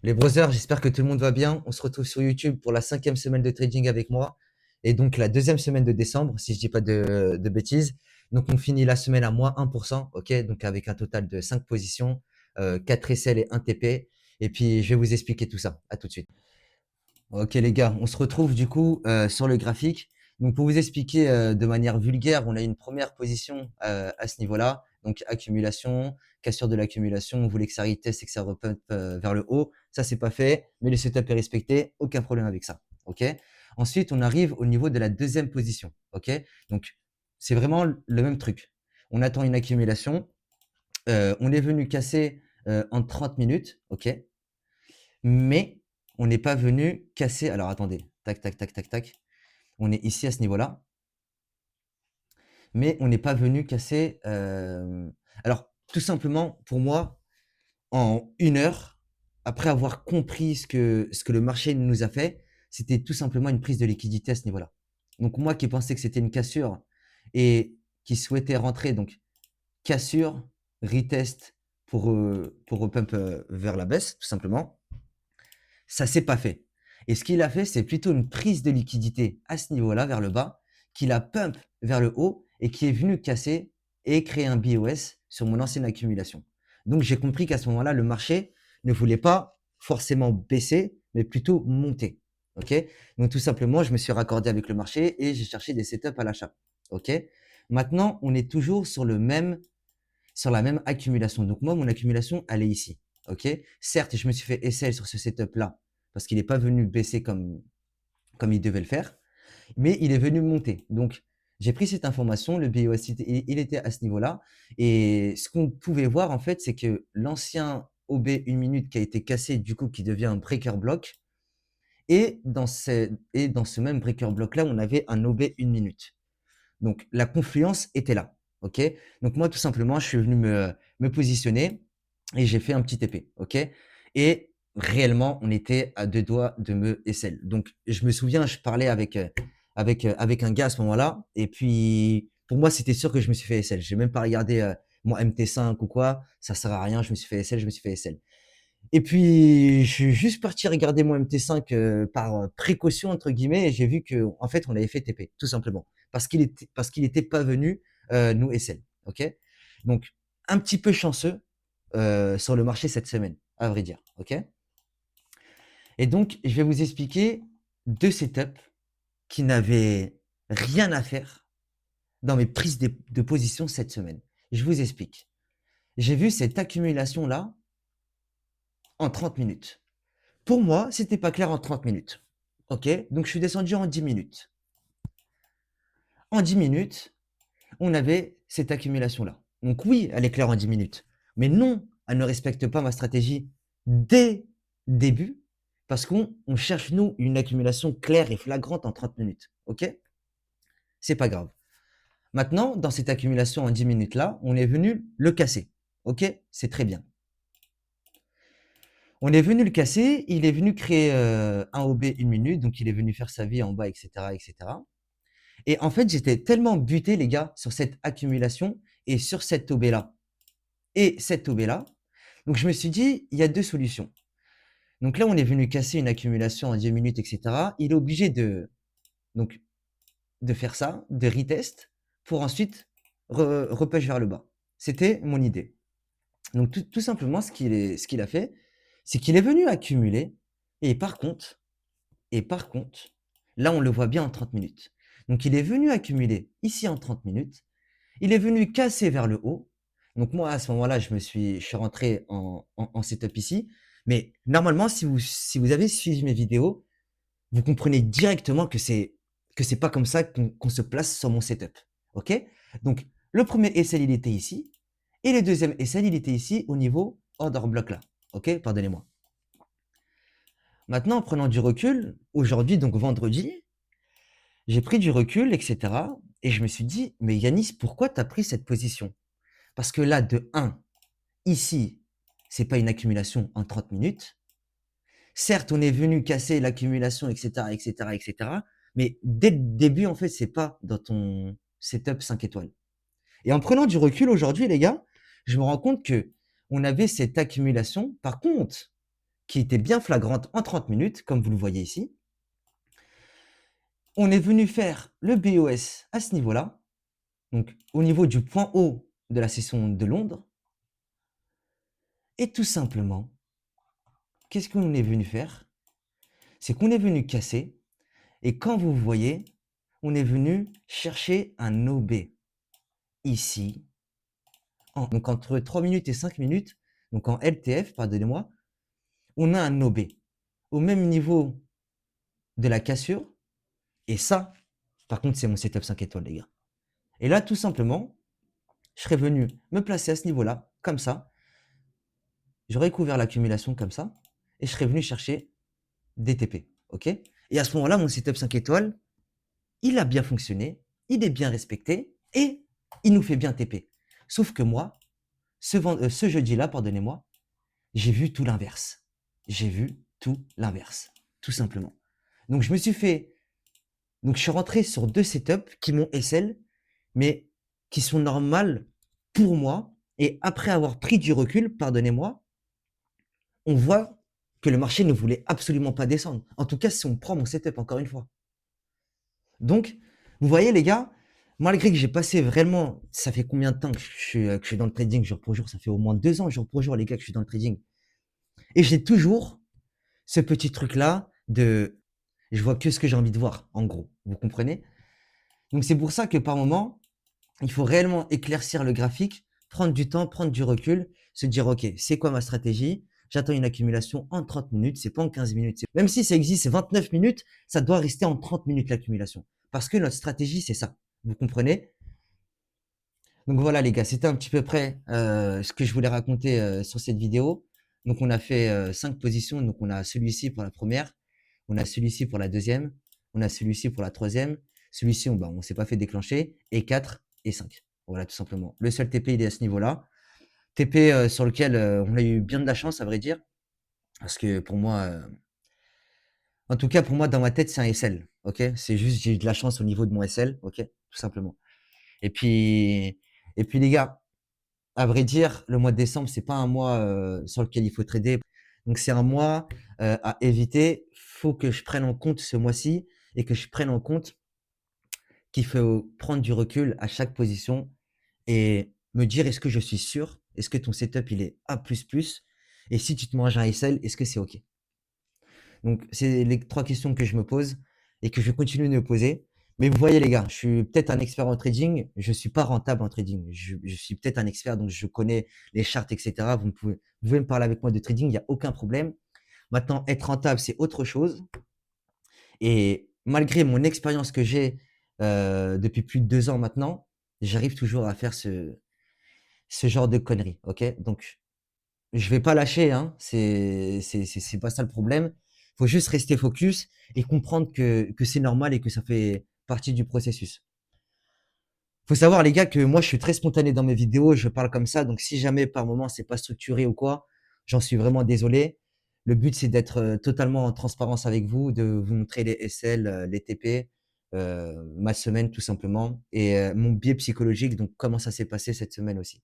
Les brothers, j'espère que tout le monde va bien. On se retrouve sur YouTube pour la 5e semaine de trading avec moi. Et donc la deuxième semaine de décembre, si je dis pas de bêtises. Donc on finit la semaine à moins 1%, ok? Donc avec un total de 5 positions, 4 SL et 1 TP. Et puis je vais vous expliquer tout ça. À tout de suite. Ok les gars, on se retrouve du coup sur le graphique. Donc pour vous expliquer de manière vulgaire, on a une première position à ce niveau-là. Donc accumulation, cassure de l'accumulation, on voulait que ça reteste et que ça repump vers le haut. Ça c'est pas fait, mais le setup est respecté, aucun problème avec ça. Ok. Ensuite on arrive au niveau de la deuxième position. Ok. Donc c'est vraiment le même truc. On attend une accumulation. On est venu casser en 30 minutes. Ok. Mais on n'est pas venu casser. Alors attendez, tac, tac, tac, tac, tac. On est ici à ce niveau-là, mais on n'est pas venu casser. Alors, tout simplement, pour moi, en 1 heure, après avoir compris ce que le marché nous a fait, c'était tout simplement une prise de liquidité à ce niveau-là. Donc, moi qui pensais que c'était une cassure et qui souhaitait rentrer, donc cassure, retest pour repump vers la baisse, tout simplement. Ça s'est pas fait. Et ce qu'il a fait, c'est plutôt une prise de liquidité à ce niveau-là, vers le bas, qu'il a pump vers le haut et qui est venu casser et créer un BOS sur mon ancienne accumulation. Donc j'ai compris qu'à ce moment-là, le marché ne voulait pas forcément baisser, mais plutôt monter. Ok. Donc tout simplement, je me suis raccordé avec le marché et j'ai cherché des setups à l'achat. Ok. Maintenant, on est toujours sur la même accumulation. Donc moi, mon accumulation, elle est ici. Ok. Certes, je me suis fait SL sur ce setup-là parce qu'il n'est pas venu baisser comme il devait le faire, mais il est venu monter. Donc, j'ai pris cette information, le BOS, il était à ce niveau-là. Et ce qu'on pouvait voir, en fait, c'est que l'ancien OB 1 minute qui a été cassé, du coup, qui devient un breaker block, et dans ce même breaker block-là, on avait un OB 1 minute. Donc, la confluence était là. OK. Donc, moi, tout simplement, je suis venu me positionner et j'ai fait un petit TP. OK. Et réellement, on était à 2 doigts de me SL. Donc, je me souviens, je parlais avec un gars à ce moment-là. Et puis, pour moi, c'était sûr que je me suis fait SL. J'ai même pas regardé mon MT5 ou quoi. Ça sert à rien. Je me suis fait SL, je me suis fait SL. Et puis, je suis juste parti regarder mon MT5 par précaution, entre guillemets, et j'ai vu que, en fait, on avait fait TP, tout simplement. Parce qu'il était pas venu nous SL. OK? Donc, un petit peu chanceux sur le marché cette semaine, à vrai dire. OK? Et donc, je vais vous expliquer 2 setups qui n'avaient rien à faire dans mes prises de position cette semaine. Je vous explique. J'ai vu cette accumulation-là en 30 minutes. Pour moi, c'était pas clair en 30 minutes. OK? Donc je suis descendu en 10 minutes. En 10 minutes, on avait cette accumulation-là. Donc oui, elle est claire en 10 minutes. Mais non, elle ne respecte pas ma stratégie dès le début parce qu'on cherche, nous, une accumulation claire et flagrante en 30 minutes. OK? C'est pas grave. Maintenant, dans cette accumulation en 10 minutes-là, on est venu le casser. OK? C'est très bien. On est venu le casser, il est venu créer un OB 1 minute, donc il est venu faire sa vie en bas, etc., etc. Et en fait, j'étais tellement buté, les gars, sur cette accumulation et sur cette OB-là et cette OB-là. Donc, je me suis dit, il y a 2 solutions. Donc là, on est venu casser une accumulation en 10 minutes, etc. Il est obligé donc, de faire ça, de retest, pour ensuite repush vers le bas. C'était mon idée. Donc, tout simplement, ce qu'il a fait, c'est qu'il est venu accumuler. Et par contre, là, on le voit bien en 30 minutes. Donc, il est venu accumuler ici en 30 minutes. Il est venu casser vers le haut. Donc moi, à ce moment-là, je suis rentré en setup ici. Mais normalement, si vous avez suivi mes vidéos, vous comprenez directement que c'est pas comme ça qu'on se place sur mon setup. OK? Donc, le premier SL, il était ici. Et le deuxième SL, il était ici au niveau order block là. OK? Pardonnez-moi. Maintenant, en prenant du recul, aujourd'hui, donc vendredi, j'ai pris du recul, etc. Et je me suis dit, mais Yanis, pourquoi tu as pris cette position? Parce que là, de 1, ici, c'est pas une accumulation en 30 minutes. Certes, on est venu casser l'accumulation, etc., etc., etc. Mais dès le début, en fait, c'est pas dans ton setup 5 étoiles. Et en prenant du recul aujourd'hui, les gars, je me rends compte que on avait cette accumulation. Par contre, qui était bien flagrante en 30 minutes, comme vous le voyez ici. On est venu faire le BOS à ce niveau-là, donc au niveau du point haut de la session de Londres. Et tout simplement, qu'est-ce qu'on est venu faire? C'est qu'on est venu casser, et quand vous voyez, on est venu chercher un OB ici, donc entre 3 minutes et 5 minutes, donc en LTF, pardonnez-moi, on a un OB au même niveau de la cassure, et ça, par contre, c'est mon setup 5 étoiles, les gars. Et là, tout simplement, je serais venu me placer à ce niveau-là, comme ça, j'aurais couvert l'accumulation comme ça, et je serais venu chercher des TP, ok? Et à ce moment-là, mon setup 5 étoiles, il a bien fonctionné, il est bien respecté, et il nous fait bien TP. Sauf que moi, ce jeudi-là, pardonnez-moi, j'ai vu tout l'inverse. J'ai vu tout l'inverse, tout simplement. Donc je me suis fait, donc je suis rentré sur 2 setups qui m'ont SL, mais qui sont normales pour moi. Et après avoir pris du recul, pardonnez-moi, on voit que le marché ne voulait absolument pas descendre. En tout cas, si on prend mon setup encore une fois. Donc, vous voyez les gars, malgré que j'ai passé vraiment, ça fait combien de temps que je suis dans le trading jour pour jour? Ça fait au moins 2 ans jour pour jour les gars que je suis dans le trading. Et j'ai toujours ce petit truc-là de je vois que ce que j'ai envie de voir, en gros. Vous comprenez? Donc c'est pour ça que par moment, il faut réellement éclaircir le graphique, prendre du temps, prendre du recul, se dire ok, c'est quoi ma stratégie? J'attends une accumulation en 30 minutes, c'est pas en 15 minutes. Même si ça existe 29 minutes, ça doit rester en 30 minutes l'accumulation. Parce que notre stratégie, c'est ça. Vous comprenez? Donc voilà les gars, c'était un petit peu près ce que je voulais raconter sur cette vidéo. Donc on a fait 5 positions, donc on a celui-ci pour la première, on a celui-ci pour la deuxième, on a celui-ci pour la troisième, celui-ci on s'est pas fait déclencher, et 4 et 5. Voilà tout simplement. Le seul TP il est à ce niveau-là. TP sur lequel on a eu bien de la chance à vrai dire, parce que pour moi, en tout cas pour moi dans ma tête c'est un SL, ok? C'est juste j'ai eu de la chance au niveau de mon SL, ok? Tout simplement. Et puis, et puis les gars, à vrai dire, le mois de décembre, c'est pas un mois sur lequel il faut trader. Donc c'est un mois à éviter. Faut que je prenne en compte ce mois-ci et que je prenne en compte qu'il faut prendre du recul à chaque position et me dire est-ce que je suis sûr, est-ce que ton setup il est A++, et si tu te manges un SL, est-ce que c'est OK? Donc c'est les 3 questions que je me pose et que je continue de me poser. Mais vous voyez les gars, je suis peut-être un expert en trading, je suis pas rentable en trading. Je suis peut-être un expert, donc je connais les charts, et cetera. Vous pouvez me parler avec moi de trading, il y a aucun problème. Maintenant, être rentable, c'est autre chose. Et malgré mon expérience que j'ai depuis plus de 2 ans maintenant, j'arrive toujours à faire ce genre de conneries, OK? Donc je vais pas lâcher, hein, c'est pas ça le problème. Faut juste rester focus et comprendre que c'est normal et que ça fait partie du processus. Faut savoir les gars que moi je suis très spontané dans mes vidéos, je parle comme ça, donc si jamais par moment c'est pas structuré ou quoi, j'en suis vraiment désolé. Le but c'est d'être totalement en transparence avec vous, de vous montrer les SL, les TP, ma semaine tout simplement et mon biais psychologique, donc comment ça s'est passé cette semaine aussi.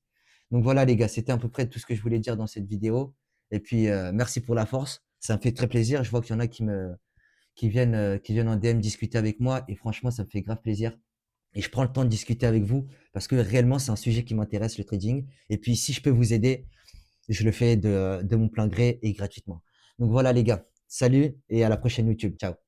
Donc voilà les gars, c'était à peu près tout ce que je voulais dire dans cette vidéo et puis merci pour la force, ça me fait très plaisir. Je vois qu'il y en a qui viennent en DM discuter avec moi et franchement ça me fait grave plaisir. Et je prends le temps de discuter avec vous parce que réellement, c'est un sujet qui m'intéresse, le trading. Et puis, si je peux vous aider, je le fais de mon plein gré et gratuitement. Donc voilà, les gars. Salut et à la prochaine YouTube. Ciao.